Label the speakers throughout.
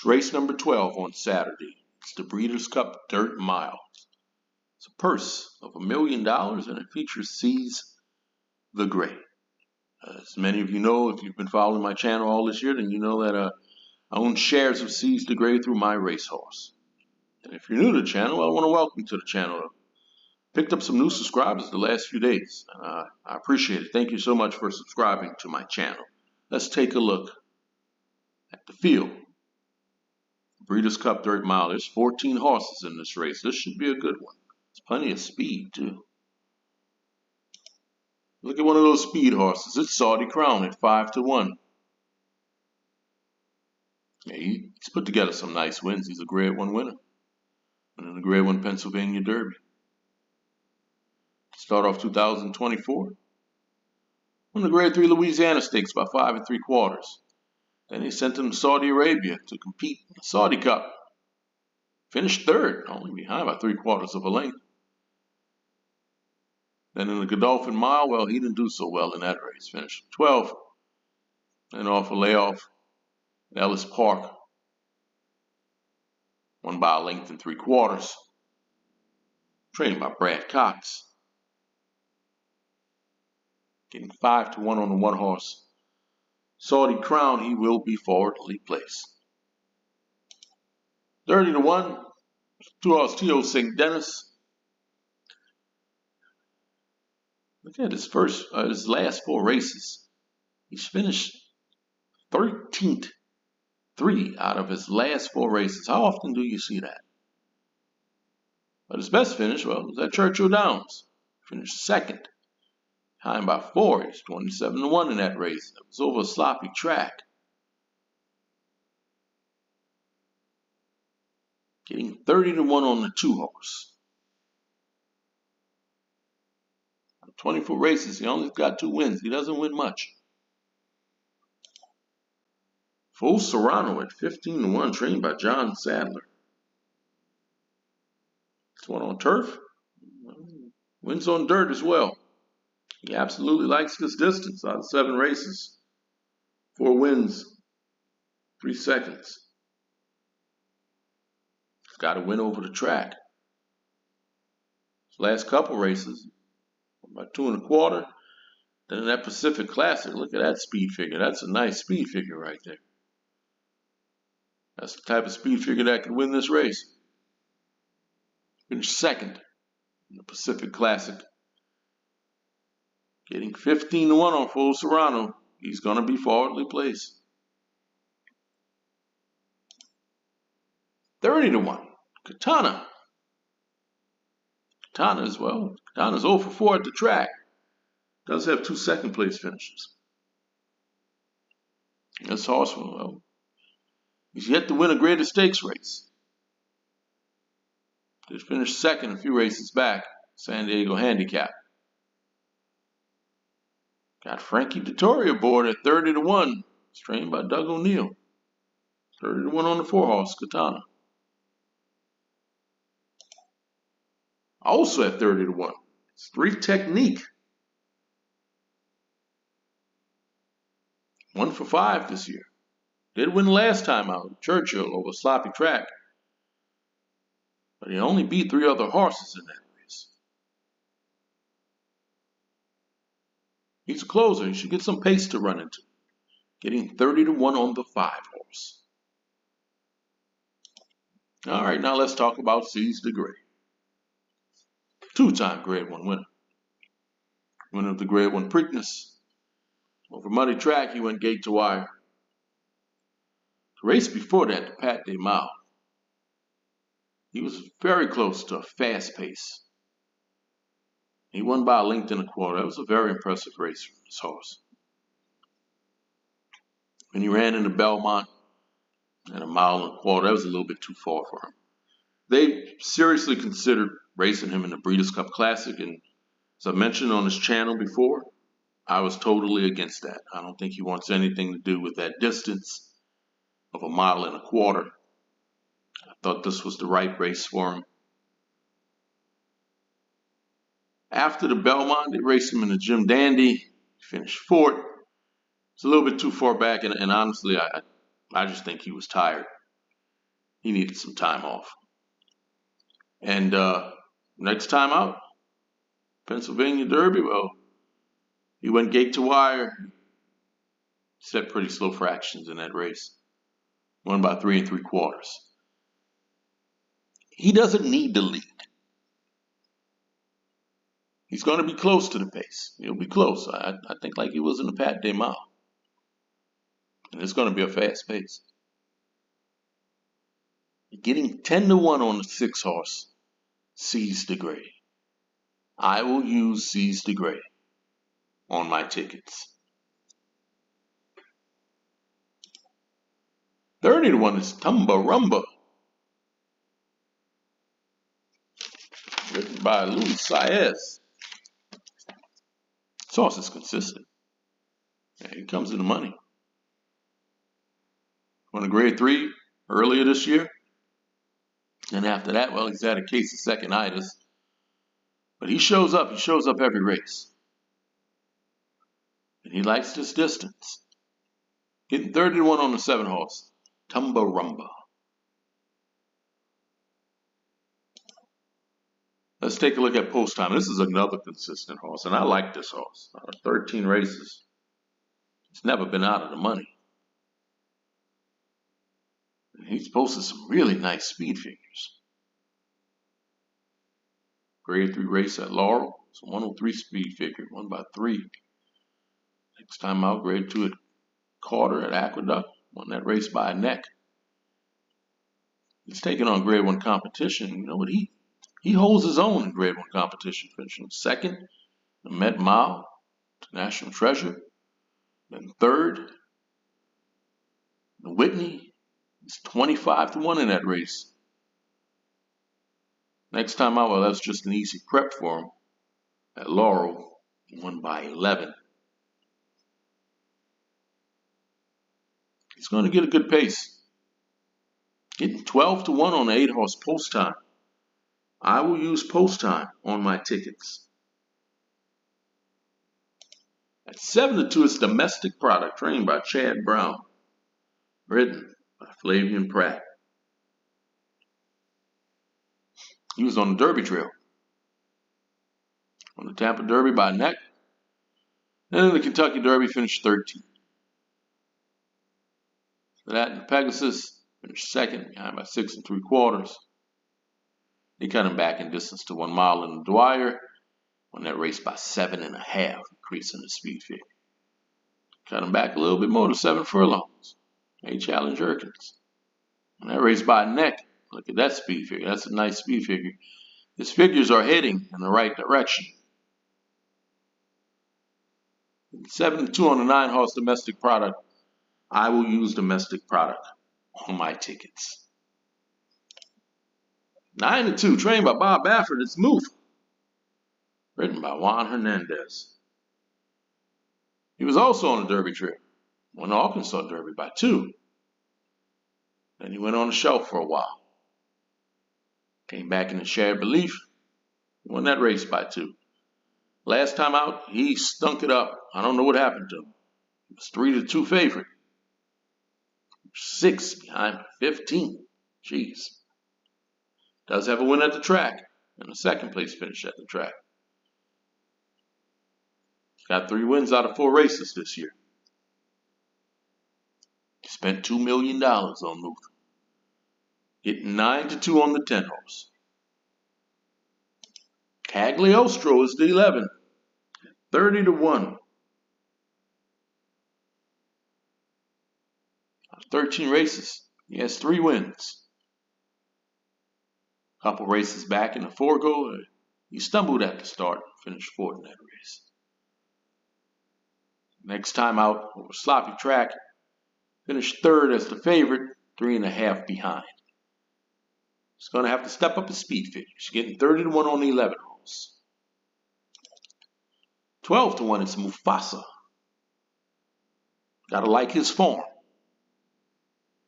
Speaker 1: It's race number 12 on Saturday. It's the Breeders' Cup Dirt Mile. It's a purse of $1 million and it features Seize the Gray. As many of you know, if you've been following my channel all this year, then you know that I own shares of Seize the Gray through my racehorse. And if you're new to the channel, I want to welcome you to the channel. Picked up some new subscribers the last few days. I appreciate it. Thank you so much for subscribing to my channel. Let's take a look at the field. Breeders' Cup Dirt Mile. There's 14 horses in this race. This should be a good one. There's plenty of speed, too. Look at one of those speed horses. It's Sai Crown at 5-1. Yeah, he's put together some nice wins. He's a Grade 1 winner. And in the Grade 1 Pennsylvania Derby. Start off 2024. Won the Grade 3 Louisiana Stakes by 5 3/4. Then he sent him to Saudi Arabia to compete in the Saudi Cup. Finished third, only behind by 3/4 of a length. Then in the Godolphin Mile, well, he didn't do so well in that race. Finished 12th. Then off a layoff at Ellis Park. Won by a length and 3/4. Trained by Brad Cox. Getting 5-1 on the one horse. Sai Crown, he will be forwardly placed. 30-1. 2 horse T.O. St. Dennis. Look at his last 4 races. He's finished 13th, 3 out of his last 4 races. How often do you see that? But his best finish, well, was at Churchill Downs. Finished second. Behind by 4. He's 27-1 in that race. It was over a sloppy track. Getting 30-1 on the 2 horse. 24 races, he only got 2 wins. He doesn't win much. Full Serrano at 15-1, trained by John Sadler. This one on turf. Wins on dirt as well. He absolutely likes this distance. Out of 7 races, 4 wins, 3 seconds. He's got to win over the track. His last couple races, about 2 1/4. Then in that Pacific Classic, look at that speed figure. That's a nice speed figure right there. That's the type of speed figure that could win this race. Finished second in the Pacific Classic. Getting 15-1 on Full Serrano. He's going to be forwardly placed. 30-1. Katana. Katana's 0 for 4 at the track. Does have 2 second-place finishes. This horse, well, he's yet to win a Greater Stakes race. He finished second a few races back, San Diego Handicap. Got Frankie Dettori aboard at 30-1. It's trained by Doug O'Neill. 30-1 on the 4 horse, Katana. Also at 30-1. It's 3 Technique. 1 for 5 this year. Did win last time out, Churchill, over a sloppy track. But he only beat 3 other horses in that race. He's a closer. He should get some pace to run into. Getting 30-1 on the 5 horse. All right, now let's talk about Seize the Gray. 2-time Grade 1 winner. Winner of the Grade 1 Preakness. Over muddy track, he went gate to wire. The race before that, the Pat Day Mile, he was very close to a fast pace. He won by a length and 1/4. That was a very impressive race for this horse. When he ran into Belmont at 1.25 miles, that was a little bit too far for him. They seriously considered racing him in the Breeders' Cup Classic, and as I mentioned on this channel before, I was totally against that. I don't think he wants anything to do with that distance of 1.25 miles. I thought this was the right race for him. After the Belmont, they raced him in the Jim Dandy. He finished 4th. It's a little bit too far back, and honestly, I just think he was tired. he needed some time off. And next time out, Pennsylvania Derby, well, he went gate to wire, set pretty slow fractions in that race. Won by 3 3/4. He doesn't need the lead. He's going to be close to the pace. He'll be close. I think like he was in the Pat Day Mile. And it's going to be a fast pace. Getting 10-1 on the 6 horse, Seize the Gray. I will use Seize the Gray on my tickets. 30-1 is Tumba Rumba, written by Louis Saez. This horse is consistent. Yeah, he comes in the money. Won a grade 3 earlier this year. And after that, well, he's had a case of second-itis. But he shows up. He shows up every race. And he likes this distance. Getting 30-1 on the 7 horse, Tumba Rumba. Let's take a look at post time. This is another consistent horse, and I like this horse. Out of 13 races, it's never been out of the money. And he's posted some really nice speed figures. Grade 3 race at Laurel. It's a 103 speed figure, won by 3. Next time out, grade 2 at Carter at Aqueduct. Won that race by a neck. He's taking on grade 1 competition. You know what? He holds his own in grade 1 competition, finishing second, the Met Mile, to National Treasure. Then third, the Whitney. He's 25-1 in that race. Next time out, well, that's just an easy prep for him. At Laurel, he won by 11. He's going to get a good pace. Getting 12-1 on the 8 horse post time. I will use post time on my tickets. At 7-2, it's Domestic Product, trained by Chad Brown. Written by Flavian Pratt. He was on the Derby Trail. On the Tampa Derby by neck. And in the Kentucky Derby, finished 13th. For that, in the Pegasus, finished second, behind by 6 3/4. They cut him back in distance to 1 mile in the Dwyer. Won that race by 7.5, increasing the speed figure. Cut him back a little bit more to 7 furlongs. A Challenge Jerkins. And that race by neck. Look at that speed figure. That's a nice speed figure. His figures are heading in the right direction. 7-2 on the 9 horse Domestic Product. I will use Domestic Product on my tickets. 9-2, trained by Bob Baffert. It's Moof. Written by Juan Hernandez. He was also on the Derby Trail. Won the Arkansas Derby by 2. Then he went on the shelf for a while. Came back in the Shared Belief. Won that race by 2. Last time out, he stunk it up. I don't know what happened to him. He was 3-2 favorite. 6 behind 15. Jeez. Does have a win at the track. And a second place finish at the track. Got 3 wins out of 4 races this year. Spent $2 million on Luther. Getting 9-2 on the 10 horse. Kagle Ostro is the 11. 30-1. 13 races. He has 3 wins. A couple races back in the Forego. He stumbled at the start and finished 4th in that race. Next time out over sloppy track, finished 3rd as the favorite, 3.5 behind. He's going to have to step up his speed figures. Getting 30-1 on the 11 horse. 12-1 is Mufasa. Gotta like his form.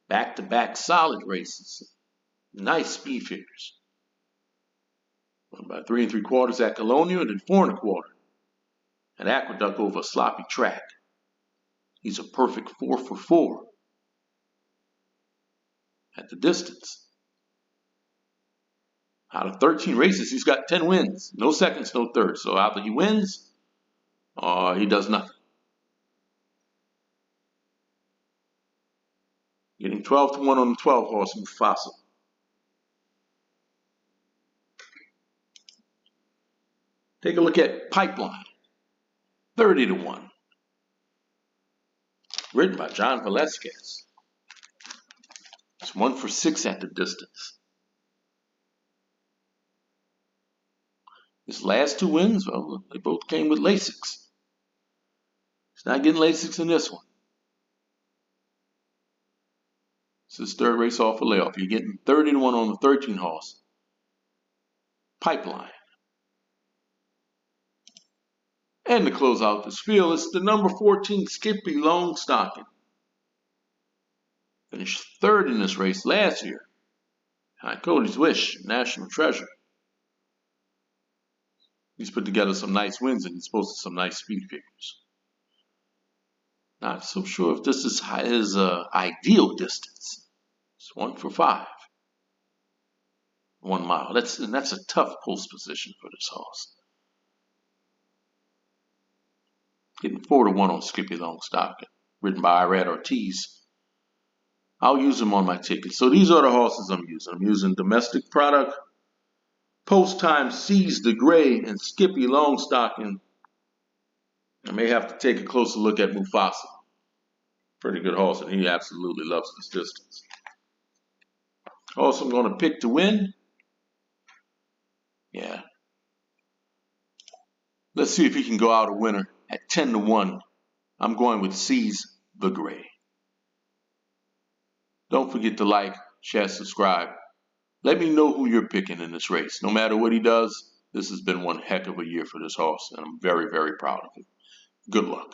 Speaker 1: Back-to-back solid races. Nice speed figures. Won by 3 3/4 at Colonial and then 4 1/4 at Aqueduct over a sloppy track. He's a perfect 4 for 4 at the distance. Out of 13 races, he's got 10 wins. No seconds, no thirds. So either he wins or he does nothing. Getting 12-1 on the 12 horse, Mufasa. Take a look at Pipeline. 30-1. Written by John Velasquez. It's 1 for 6 at the distance. His last 2 wins, well, they both came with Lasix. He's not getting Lasix in this one. It's his third race off a layoff. You're getting 30-1 on the 13 horse. Pipeline. And to close out this field, it's the number 14 Skippy Longstocking. Finished third in this race last year. Behind Cody's Wish, National Treasure. He's put together some nice wins and he's posted some nice speed figures. Not so sure if this is his ideal distance. It's 1 for 5. 1 mile. That's a tough post position for this horse. Getting 4-1 on Skippy Longstocking, written by Irad Ortiz. I'll use them on my ticket. So these are the horses I'm using. I'm using Domestic Product, Post Time Seize the Gray, and Skippy Longstocking. I may have to take a closer look at Mufasa. Pretty good horse, and he absolutely loves this distance. Horse I'm going to pick to win. Yeah. Let's see if he can go out a winner at 10-1. I'm going with Seize the Gray. Don't forget to like, share, subscribe. Let me know who you're picking in this race. No matter what he does, this has been one heck of a year for this horse, and I'm very, very proud of him. Good luck.